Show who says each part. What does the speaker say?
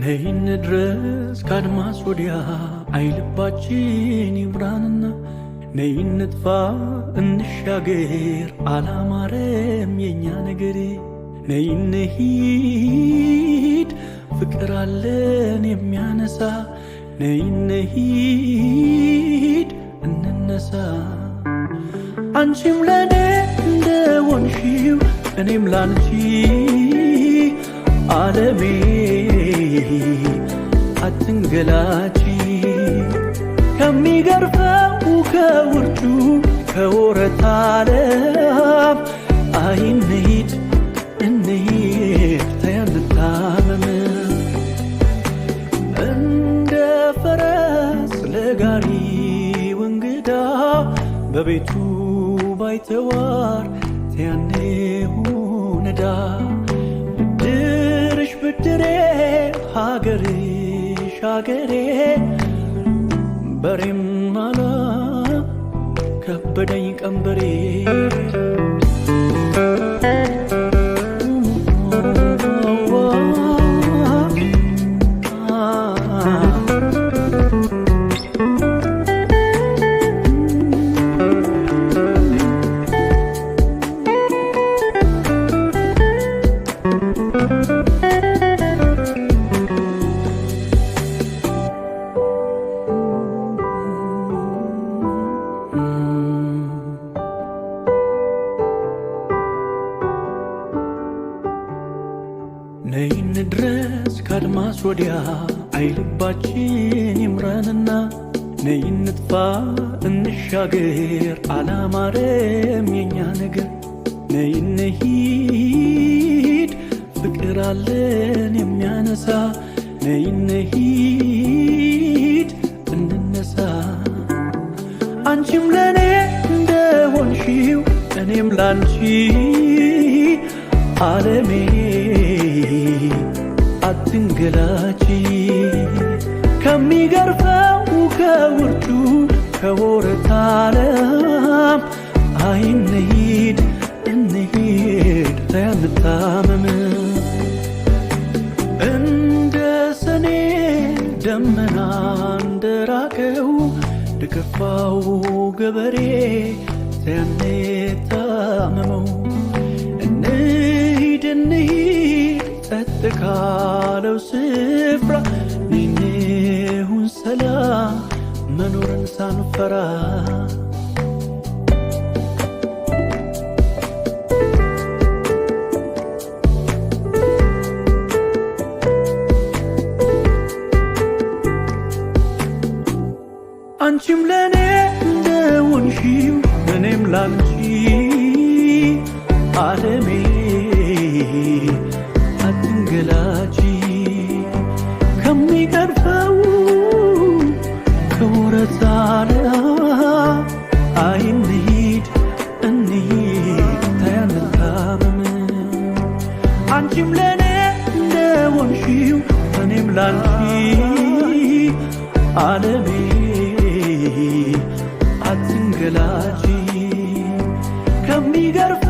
Speaker 1: ነይን ድረስ ካድማስ ወዲያ አይልባችን ይብራንና ነይን ንጥፋ እንሻገር አላማረም የኛ ነገር ነይን ሂድ ፍቅር አለን የሚያነሳ ነይን ሂድ እንነሳ አንቺም ለኔ እንደሆንሽው እኔም ላንቺ ዓለሜ አትንገላቺ ከሚገርፈው ከውርጩ ከወረት ዓለም አይንሂድ እንሂድ ተያንታመም እንደ ፈረስ ለጋሪው እንግዳ በቤቱ ባይተዋር ተያኔው ነዳ ብድርሽ ብድሬ ሀገርሽ ሀገሬ በሬም ማላ ከበደኝ ቀንበሬ ነይን ድረስ ካድማስ ወዲያ አይልባችን ይምራንና ነይን ንጥፋ እንሻገር አላማረም የኛ ነገር ነይን ሂድ ፍቅር አለን የሚያነሳ ነይን ሂድ እንነሳ አንቺም ለኔ እንደሆንሽው እኔም ላንቺ ዓለሜ አትንገላቺ ከሚገርፈው ከውርጩ ከወረት ዓለም አይንሂድ እንሂድ ተያንታመም እንደ ሰኔ ደመና እንደራቀው ድከፋው ገበሬ ተያንታመመው እንሂድ ጸጥ ካለው ስፍራ ነይሁን ሰላም መኖርን ሳንፈራ አንቺም ለኔ እንደሆንሽው እኔም ላንቺ ዓለሜ አትንገላቺ ከሚገርፈው ከወረት ዓለም አይንሂድ እንሂድ ተያንታመም አንቺም ለኔ እንደሆንሽው እኔም ላንቺ ዓለሜ አትንገላቺ ከሚገርፈው